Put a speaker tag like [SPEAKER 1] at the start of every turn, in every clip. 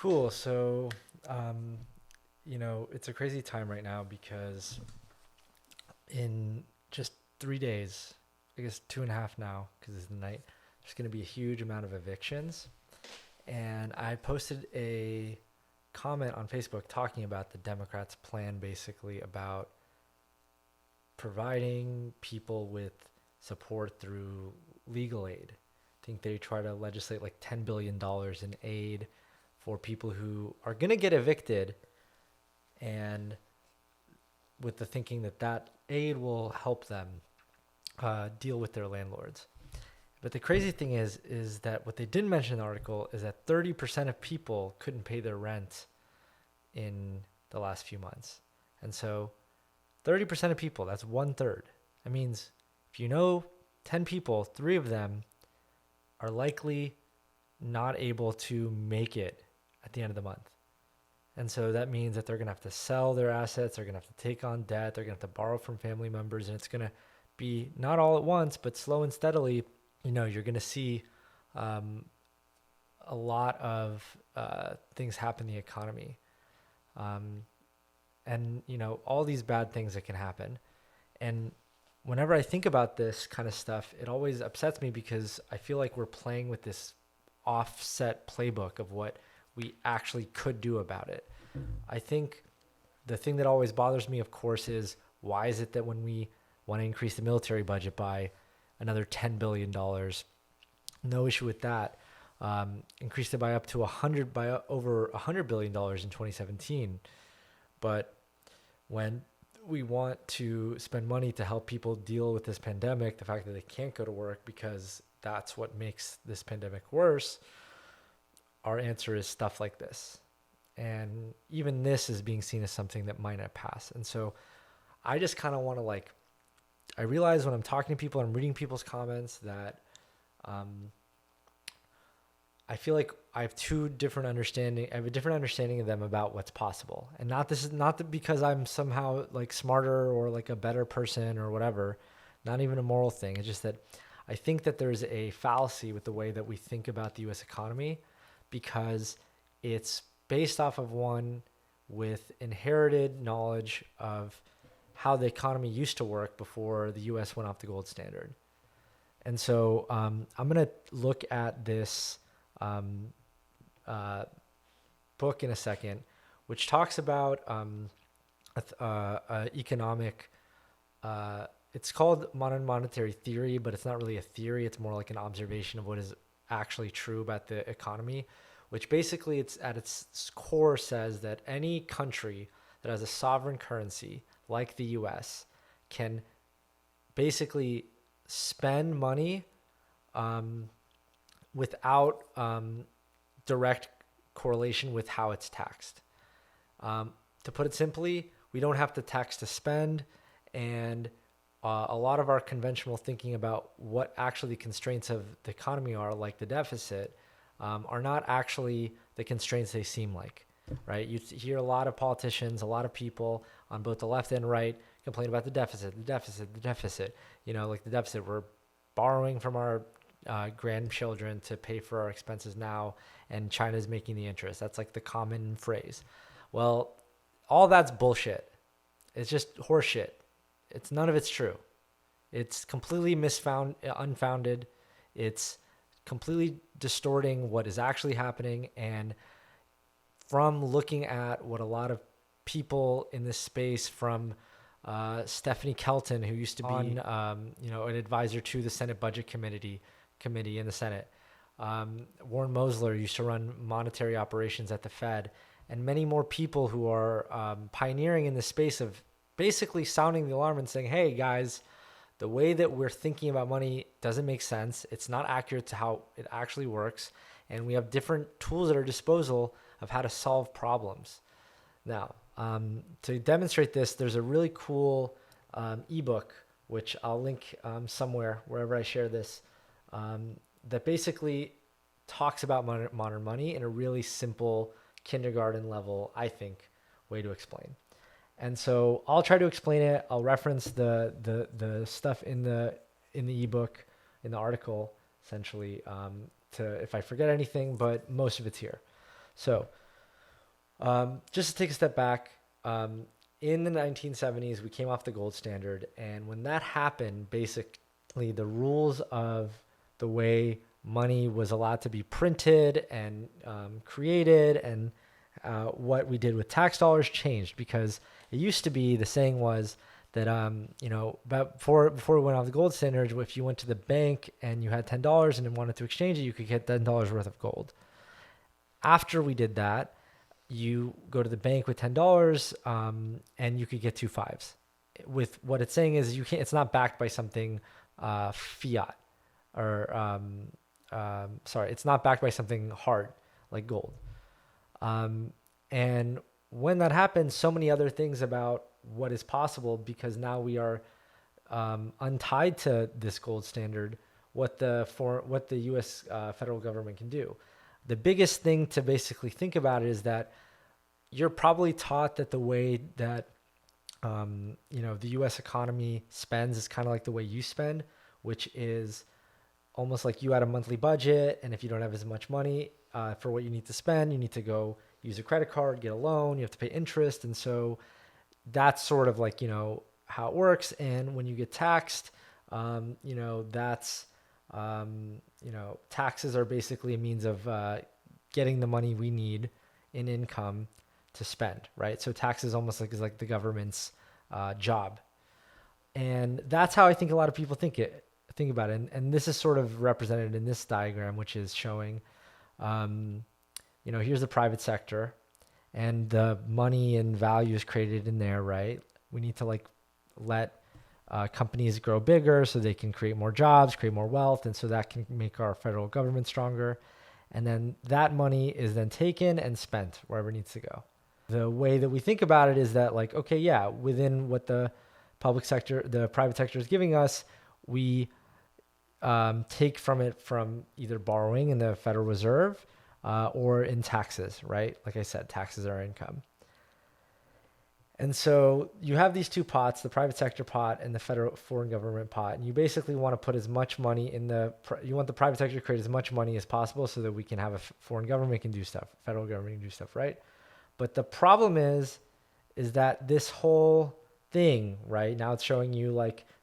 [SPEAKER 1] Cool. So, um, it's a crazy time right now because in just 3 days, I guess 2.5 now, because it's the night, there's going to be a huge amount of evictions. And I posted a comment on Facebook talking about the Democrats' plan basically about providing people with support through legal aid. I think they try to legislate like $10 billion dollars in aid for people who are going to get evicted, and with the thinking that that aid will help them deal with their landlords. But the crazy thing is that what they didn't mention in the article is that 30% of people couldn't pay their rent in the last few months. And so 30% of people, that's one third. That means if you know 10 people, three of them are likely not able to make it at the end of the month. And so that means that they're going to have to sell their assets, they're going to have to take on debt, they're going to have to borrow from family members, and it's going to be not all at once, but slow and steadily. You're going to see um, a lot of things happen in the economy. Um, and, all these bad things that can happen. And whenever I think about this kind of stuff, it always upsets me because I feel like we're playing with this offset playbook of what we actually could do about it. I think the thing that always bothers me, of course, is why is it that when we want to increase the military budget by another $10 billion, dollars, no issue with that, increased it by up to 100 by over $100 billion dollars in 2017. But when we want to spend money to help people deal with this pandemic, the fact that they can't go to work because that's what makes this pandemic worse, our answer is stuff like this. And even this is being seen as something that might not pass. And so I just kind of want to I realize when I'm talking to people and I'm reading people's comments that um, I feel like I have two different understanding. I have a different understanding of them about what's possible, and this is not that because I'm somehow like smarter or like a better person or whatever. Not even a moral thing. It's just that I think that there's a fallacy with the way that we think about the U.S. economy because it's based off of one with inherited knowledge of how the economy used to work before the U.S. went off the gold standard. And so I'm going to look at this um, uh, book in a second, which talks about economic. It's called modern monetary theory, but it's not really a theory. It's more like an observation of what is actually true about the economy, which basically it's at its core says that any country that has a sovereign currency like the U.S. can basically spend money um, without direct correlation with how it's taxed. To put it simply, we don't have to tax to spend, and a lot of our conventional thinking about what actually the constraints of the economy are, like the deficit, are not actually the constraints they seem like, right? You hear a lot of politicians, a lot of people on both the left and right complain about the deficit, the deficit, the deficit. Like the deficit, we're borrowing from our grandchildren to pay for our expenses now, and China's making the interest. That's like the common phrase. Well, all that's bullshit. It's just horseshit. None of it's true. It's completely unfounded. It's completely distorting what is actually happening. And from looking at what a lot of people in this space, from Stephanie Kelton, who used to be an advisor to the Senate Budget Committee in the Senate. Warren Mosler used to run monetary operations at the Fed, and many more people who are pioneering in the space of basically sounding the alarm and saying, hey, guys, the way that we're thinking about money doesn't make sense. It's not accurate to how it actually works, and we have different tools at our disposal of how to solve problems. Now, to demonstrate this, there's a really cool ebook, which I'll link somewhere, wherever I share this, that basically talks about modern money in a really simple kindergarten level, I think, way to explain. And so I'll try to explain it. I'll reference the stuff in the ebook, in the article, essentially, to if I forget anything, but most of it's here. So Just to take a step back, in the 1970s, we came off the gold standard. And when that happened, basically the rules of the way money was allowed to be printed and created and what we did with tax dollars changed, because it used to be, the saying was that about before we went off the gold standard, if you went to the bank and you had $10 and wanted to exchange it, you could get $10 worth of gold. After we did that, you go to the bank with $10 and you could get 2 5s. With what it's saying is you can't. It's not backed by something fiat, or sorry, it's not backed by something hard like gold. And when that happens, so many other things about what is possible, because now we are untied to this gold standard, what the U.S. Federal government can do. The biggest thing to basically think about is that you're probably taught that the way that the U.S. economy spends is kind of like the way you spend, which is almost like you had a monthly budget, and if you don't have as much money for what you need to spend, you need to go use a credit card, get a loan, you have to pay interest. And so that's sort of like, how it works. And when you get taxed, that's, taxes are basically a means of getting the money we need in income to spend, right? So taxes almost is like the government's job. And that's how I think a lot of people think about it. And this is sort of represented in this diagram, which is showing, here's the private sector and the money and value is created in there, right? We need to let companies grow bigger so they can create more jobs, create more wealth. And so that can make our federal government stronger. And then that money is then taken and spent wherever it needs to go. The way that we think about it is that within what the private sector is giving us, we take from it from either borrowing in the Federal Reserve or in taxes, right? Like I said, taxes are income. And so you have these two pots, the private sector pot and the federal foreign government pot. And you basically want to put as much money you want the private sector to create as much money as possible so that we can have a foreign government can do stuff, federal government can do stuff, right? But the problem is that this whole thing, right? Now it's showing you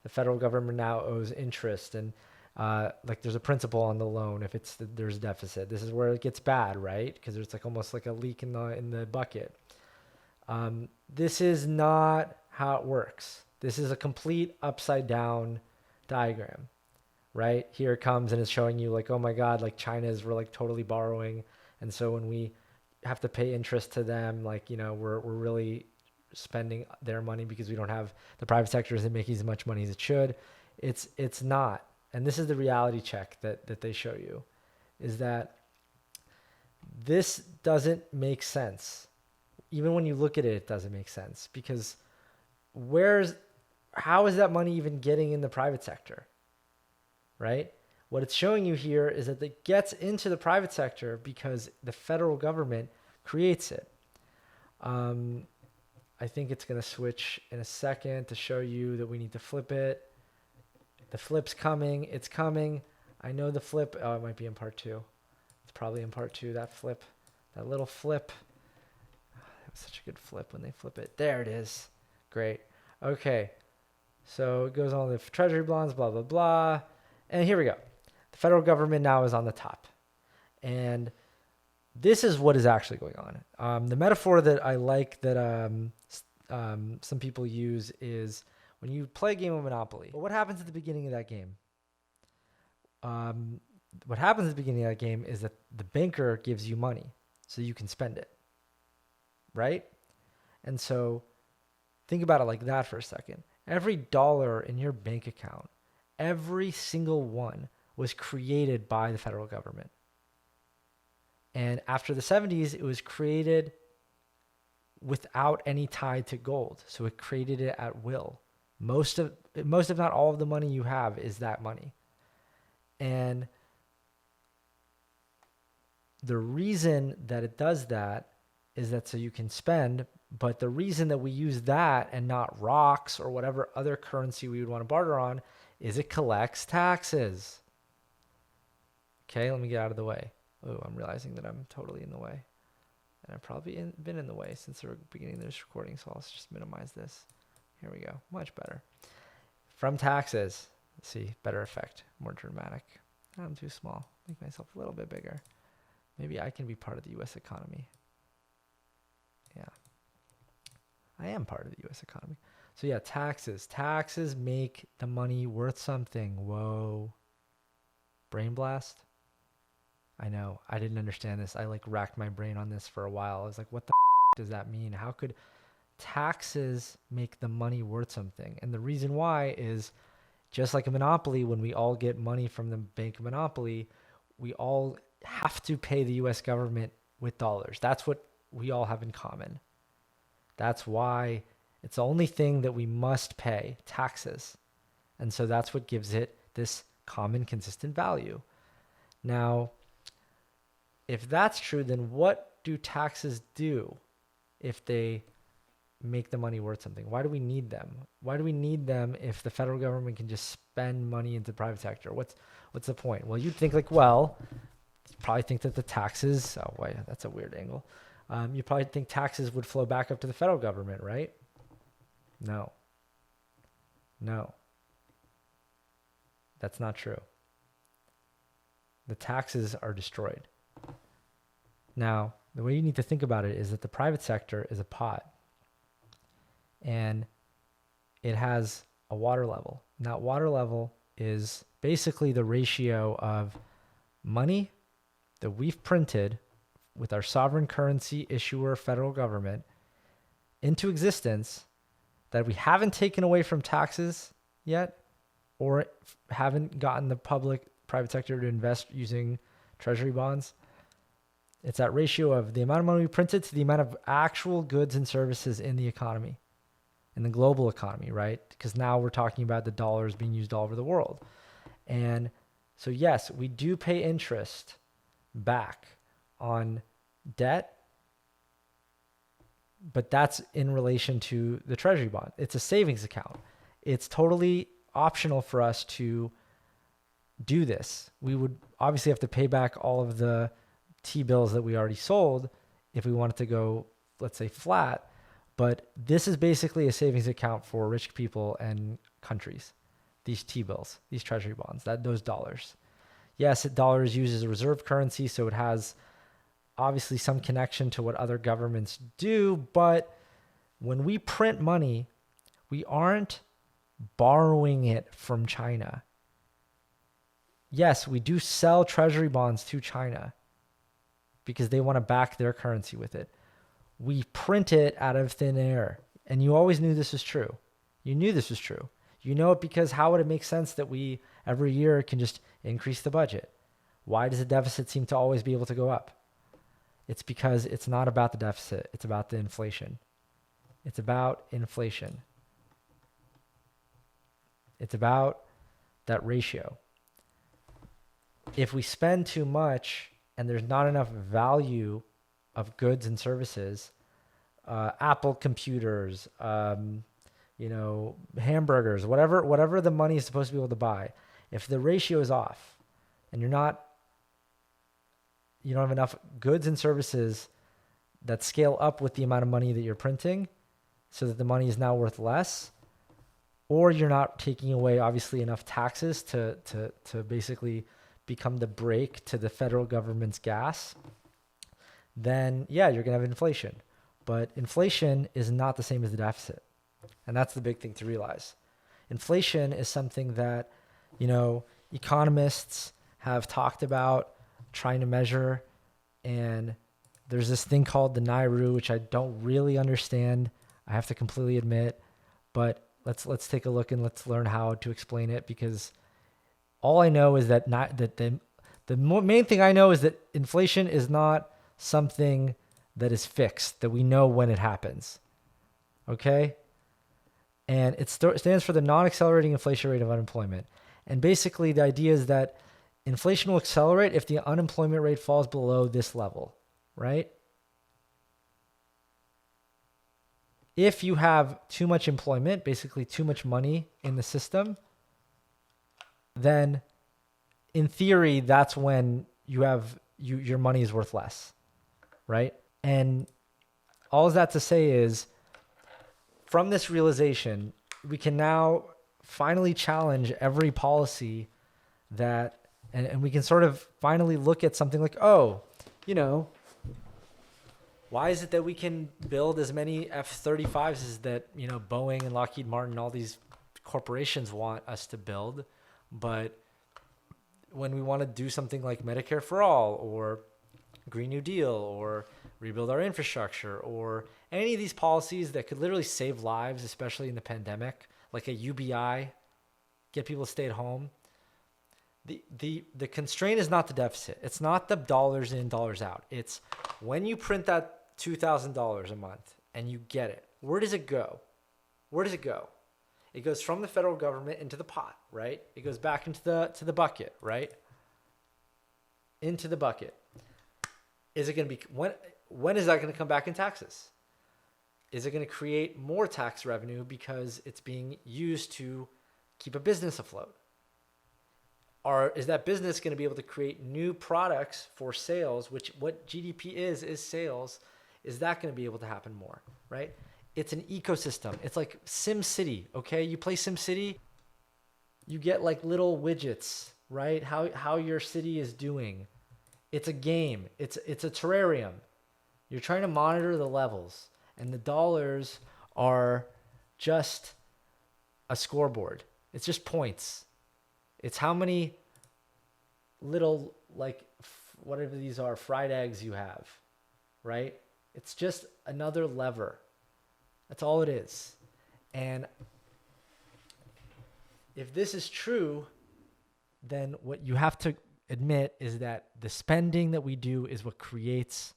[SPEAKER 1] the federal government now owes interest, and there's a principal on the loan if there's a deficit. This is where it gets bad, right? Because there's almost like a leak in the bucket. This is not how it works. This is a complete upside down diagram, right? Here it comes and it's showing you oh my God, we're totally borrowing. And so when we have to pay interest to them, we're really spending their money because we don't have the private sector isn't making as much money as it should. It's not. And this is the reality check that they show you, is that this doesn't make sense. Even when you look at it, it doesn't make sense, because how is that money even getting in the private sector, right? What it's showing you here is that it gets into the private sector because the federal government creates it. I think it's going to switch in a second to show you that we need to flip it. The flip's coming. It's coming. I know the flip. Oh, it might be in part 2. It's probably in part 2, that flip, that little flip. That was such a good flip when they flip it. There it is. Great. Okay. So it goes on the treasury bonds, blah, blah, blah. And here we go. The federal government now is on the top. And this is what is actually going on. The metaphor that I like that some people use is when you play a game of Monopoly. What happens at the beginning of that game? What happens at the beginning of that game is that the banker gives you money so you can spend it, right? And so think about it like that for a second. Every dollar in your bank account, every single one, was created by the federal government. And after the 70s, it was created without any tie to gold. So it created it at will. Most if not all of the money you have is that money. And the reason that it does that is that so you can spend, but the reason that we use that and not rocks or whatever other currency we would want to barter on is it collects taxes. Okay, let me get out of the way. Oh, I'm realizing that I'm totally in the way. And I've probably been in the way since the beginning of this recording, so I'll just minimize this. Here we go. Much better. From taxes. Let's see, better effect, more dramatic. I'm too small. Make myself a little bit bigger. Maybe I can be part of the U.S. economy. Yeah. I am part of the U.S. economy. So yeah, taxes. Taxes make the money worth something. Whoa. Brain blast? I know. I didn't understand this. I like racked my brain on this for a while. I was like, what the does that mean? How could taxes make the money worth something? And the reason why is just like a monopoly, when we all get money from the bank monopoly, we all have to pay the US government with dollars. That's what we all have in common. That's why it's the only thing that we must pay, taxes. And so that's what gives it this common, consistent value. Now, if that's true, then what do taxes do if they make the money worth something? Why do we need them? Why do we need them if the federal government can just spend money into the private sector? What's the point? Well, you'd think like, well, you probably think that the taxes, oh wait, that's a weird angle. You probably think taxes would flow back up to the federal government, right? No. That's not true. The taxes are destroyed. Now, the way you need to think about it is that the private sector is a pot, and it has a water level. And that water level is basically the ratio of money that we've printed with our sovereign currency issuer federal government into existence that we haven't taken away from taxes yet, or haven't gotten the private sector to invest using treasury bonds. It's that ratio of the amount of money we printed to the amount of actual goods and services in the economy, in the global economy, right? Because now we're talking about the dollars being used all over the world. And so yes, we do pay interest back on debt, but that's in relation to the treasury bond. It's a savings account. It's totally optional for us to do this. We would obviously have to pay back all of the T-bills that we already sold if we wanted to go, let's say, flat. But this is basically a savings account for rich people and countries. These T-bills, these treasury bonds, those dollars. Yes, dollar is used as a reserve currency, so it has obviously some connection to what other governments do. But when we print money, we aren't borrowing it from China. Yes, we do sell treasury bonds to China because they want to back their currency with it. We print it out of thin air. And you always knew this was true. You knew this was true. You know it because how would it make sense that we every year can just increase the budget? Why does the deficit seem to always be able to go up? It's because it's not about the deficit. It's about the inflation. It's about inflation. It's about that ratio. If we spend too much and there's not enough value of goods and services, Apple computers, hamburgers, whatever the money is supposed to be able to buy, if the ratio is off and you don't have enough goods and services that scale up with the amount of money that you're printing so that the money is now worth less, or you're not taking away obviously enough taxes to basically become the brake to the federal government's gas, then yeah, you're going to have inflation. But inflation is not the same as the deficit. And that's the big thing to realize. Inflation is something that, economists have talked about trying to measure. And there's this thing called the NAIRU, which I don't really understand. I have to completely admit, but let's take a look and let's learn how to explain it, because all I know is that the main thing I know is that inflation is not something that is fixed, that we know when it happens. Okay? And it stands for the non-accelerating inflation rate of unemployment. And basically the idea is that inflation will accelerate if the unemployment rate falls below this level, right? If you have too much employment, basically too much money in the system, then in theory, that's when your money is worth less, right? And all that to say is, from this realization, we can now finally challenge every policy that, and we can sort of finally look at something like, oh, you know, why is it that we can build as many F-35s as that, you know, Boeing and Lockheed Martin, all these corporations want us to build, but when we want to do something like Medicare for All or Green New Deal or rebuild our infrastructure or any of these policies that could literally save lives, especially in the pandemic, like a UBI, get people to stay at home. The constraint is not the deficit. It's not the dollars in, dollars out. It's when you print that $2,000 a month and you get it, where does it go? Where does it go? It goes from the federal government into the pot, right? It goes back into the bucket, right? Into the bucket. Is it going to be, when is that going to come back in taxes? Is it going to create more tax revenue because it's being used to keep a business afloat? Or is that business going to be able to create new products for sales, which what GDP is sales? Is that going to be able to happen more, right? It's an ecosystem. It's like Sim City, okay? You play Sim City, you get like little widgets, right? How your city is doing. It's a game. It's a terrarium. You're trying to monitor the levels, and the dollars are just a scoreboard. It's just points. It's how many little, like, whatever these are, fried eggs you have, right? It's just another lever. That's all it is. And if this is true, then what you have to admit is that the spending that we do is what creates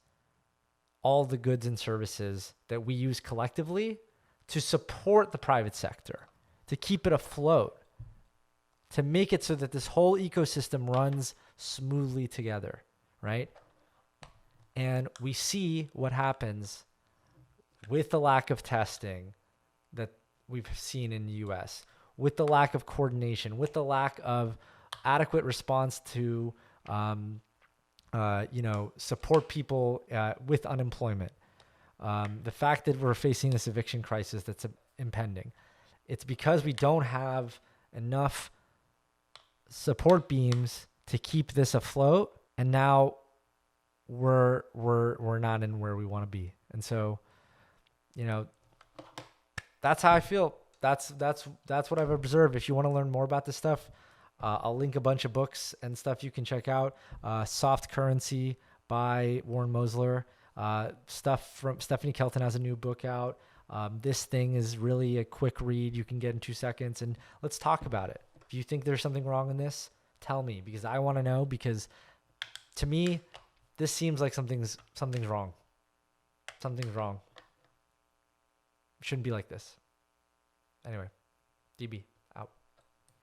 [SPEAKER 1] all the goods and services that we use collectively to support the private sector, to keep it afloat, to make it so that this whole ecosystem runs smoothly together, right? And we see what happens with the lack of testing that we've seen in the US, with the lack of coordination, with the lack of adequate response to, support people with unemployment. The fact that we're facing this eviction crisis that's impending, it's because we don't have enough support beams to keep this afloat, and now we're not in where we want to be. And so, you know, that's how I feel. That's what I've observed. If you want to learn more about this stuff, I'll link a bunch of books and stuff you can check out. Soft Currency by Warren Mosler. Stuff from Stephanie Kelton has a new book out. This thing is really a quick read you can get in 2 seconds, and let's talk about it. If you think there's something wrong in this, tell me, because I want to know, because to me, this seems like something's wrong. Something's wrong. It shouldn't be like this. Anyway, DB.